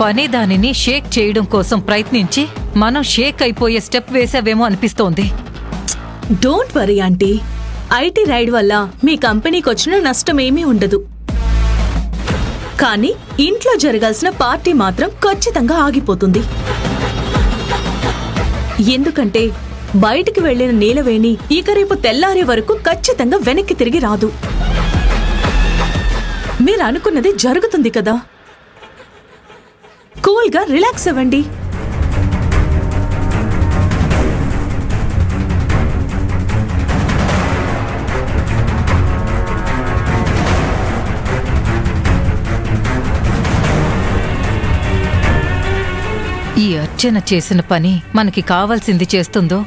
పని దానిని షేక్ చేయడం కోసం ప్రయత్నించి మనం షేక్ అయిపోయే స్టెప్ వేసావేమో అనిపిస్తోంది. Don't worry aunty, IT ride వల్ల మీ కంపెనీకి వచ్చిన నష్టమేమీ ఉండదు. కానీ ఇంట్లో జరగాల్సిన పార్టీ మాత్రం ఖచ్చితంగా ఆగిపోతుంది. ఎందుకంటే బయటికి వెళ్లిన నీలవేణి ఇక రేపు తెల్లారే వరకు ఖచ్చితంగా వెనక్కి తిరిగి రాదు. మీరు అనుకున్నది జరుగుతుంది కదా. కూల్గా రిలాక్స్ అవ్వండి. ఈ అర్చన చేసిన పని మనకి కావాల్సింది చేస్తుందో,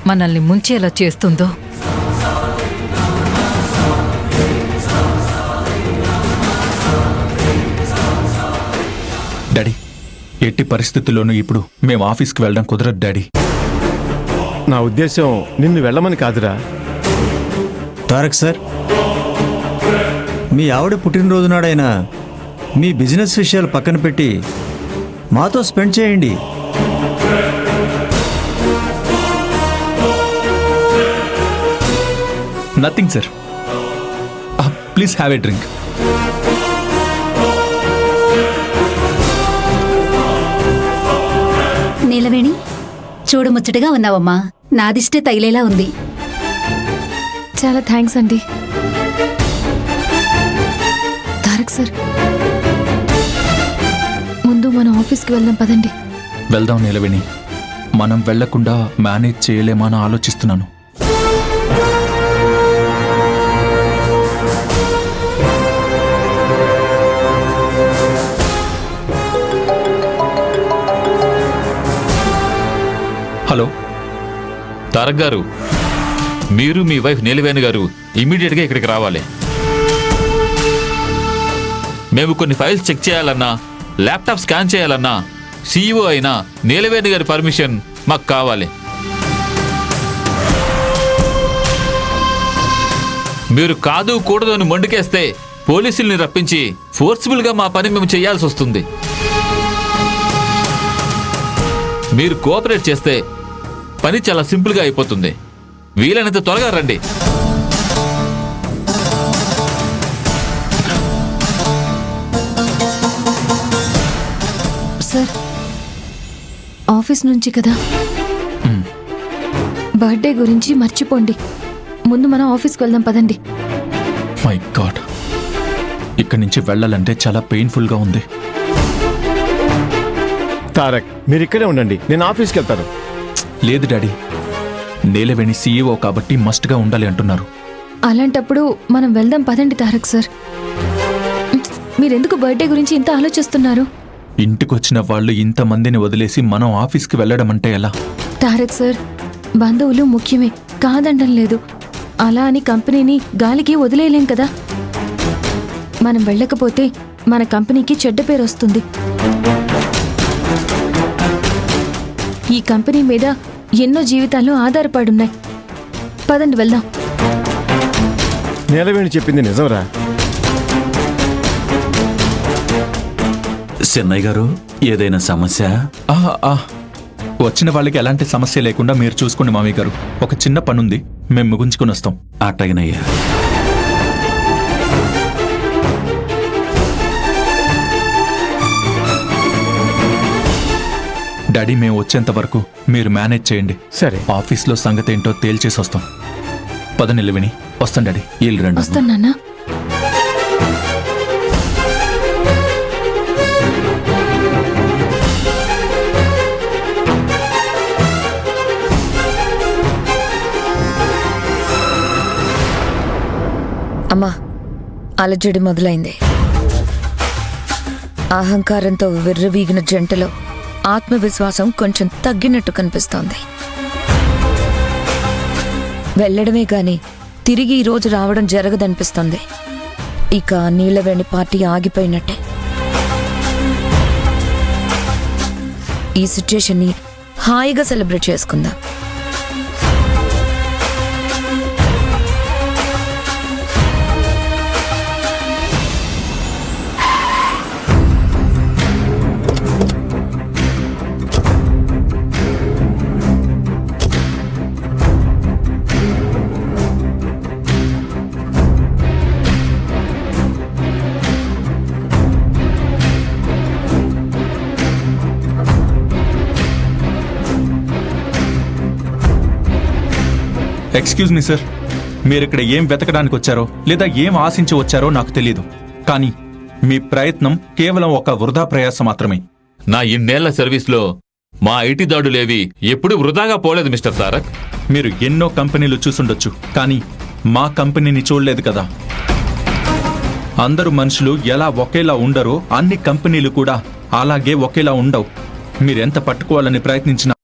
మనల్ని ముంచేలా చేస్తుందో? డాడీ, ఎట్టి పరిస్థితుల్లోనూ ఇప్పుడు మేము ఆఫీస్కి వెళ్ళడం కుదరదు డాడీ. నా ఉద్దేశం నిన్ను వెళ్ళమని కాదురా. తారక్ సార్, మీ ఆవిడ పుట్టినరోజు నాడైనా మీ బిజినెస్ విషయాలు పక్కన పెట్టి మాతో స్పెండ్ చేయండి. Nothing sir, please have a drink. Neelaveni, చూడముచ్చటగా ఉన్నావమ్మా. నాదిష్టే తగిలేలా ఉంది. చాలా థ్యాంక్స్ అండి. తారక్ సార్, ముందు మనం ఆఫీస్కి వెళ్దాం పదండి. వెళ్దాం నీలవేణి. మనం వెళ్లకుండా మేనేజ్ చేయలేమా అని ఆలోచిస్తున్నాను. హలో తారక్ గారు, మీరు మీ వైఫ్ నీలవేణి గారు ఇమ్మీడియట్గా ఇక్కడికి రావాలి. మేము కొన్ని ఫైల్స్ చెక్ చేయాలన్నా, ల్యాప్టాప్ స్కాన్ చేయాలన్నా సీఈఓ అయినా నీలవేణి గారి పర్మిషన్ మాకు కావాలి. మీరు కాదు కూడదు అని మొండికేస్తే పోలీసుల్ని రప్పించి ఫోర్స్ఫుల్గా మా పని మేము చేయాల్సి వస్తుంది. మీరు కోఆపరేట్ చేస్తే పని చాలా సింపుల్గా అయిపోతుంది. వీలైనంత త్వరగా రండి. సార్, ఆఫీస్ నుంచి కదా, బర్త్డే గురించి మర్చిపోండి. ముందు మనం ఆఫీస్కి వెళ్దాం పదండి. మై గాడ్, ఇక్కడి నుంచి వెళ్ళాలంటే చాలా పెయిన్ఫుల్గా ఉంది. తారక్, మీరు ఇక్కడే ఉండండి, నేను ఆఫీస్కి వెళ్తాను. లేదు డాడీ, నీలవేణి సీఈఓ కాబట్టి మస్ట్గా ఉండాలి అంటున్నారు. అలాంటప్పుడు మనం వెళ్దాం పదండి తారక్ సార్. మీరెందుకు బర్త్డే గురించి ఇంత ఆలోచిస్తున్నారు? ఇంటికొచ్చిన వాళ్ళు ఇంతమందిని వదిలేసి మనం ఆఫీస్కి వెళ్ళడం అంటే ఎలా? తారక్ సార్, బంధువులు ముఖ్యమే, కాదండం లేదు. అలా అని కంపెనీని గాలికి వదిలేయలేం కదా. మనం వెళ్ళకపోతే మన కంపెనీకి చెడ్డ పేరు వస్తుంది. ఈ కంపెనీ మీద ఎన్నో జీవితాలు ఆధారపడున్నాయి. పదండి వెళ్దాం. నీలవేణి చెప్పింది నిజంరా. చెన్నై గారు, ఏదైనా సమస్య? వచ్చిన వాళ్ళకి ఎలాంటి సమస్య లేకుండా మీరు చూసుకోండి మామయ్య గారు. ఒక చిన్న పనుంది, మేము ముగించుకుని వస్తాం. అట్టగనయ్యా. డాడీ, మేము వచ్చేంత వరకు మీరు మేనేజ్ చేయండి. సరే. ఆఫీస్లో సంగతి ఏంటో తేల్చేసి వస్తాం. పద నిలవిని. వస్తాం డాడీ. వీళ్ళు రండి. వస్తాను నాన్న. అమ్మా, అలజడి మొదలైంది. అహంకారంతో విర్రవీగిన జంటలో ఆత్మవిశ్వాసం కొంచెం తగ్గినట్టు కనిపిస్తోంది. వెళ్లడమే గాని తిరిగి ఈరోజు రావడం జరగదనిపిస్తోంది. ఇక నీలవేణి పార్టీ ఆగిపోయినట్టే. ఈ సిచ్యుయేషన్ని హాయిగా సెలబ్రేట్ చేసుకుందాం. ఎక్స్క్యూజ్ మీ సార్, మీరు ఇక్కడ ఏం వెతకడానికి వచ్చారో లేదా ఏం ఆశించి వచ్చారో నాకు తెలియదు, కానీ మీ ప్రయత్నం కేవలం ఒక వృధా ప్రయాస మాత్రమే. నా ఇన్నేళ్ల సర్వీస్లో మా ఐటీ దాడులేవి ఎప్పుడూ వృధాగా పోలేదు మిస్టర్ తారక్. మీరు ఎన్నో కంపెనీలు చూసుండొచ్చు, కానీ మా కంపెనీని చూడలేదు కదా. అందరూ మనుషులు ఎలా ఒకేలా ఉండరో అన్ని కంపెనీలు కూడా అలాగే ఒకేలా ఉండవు. మీరెంత పట్టుకోవాలని ప్రయత్నించినా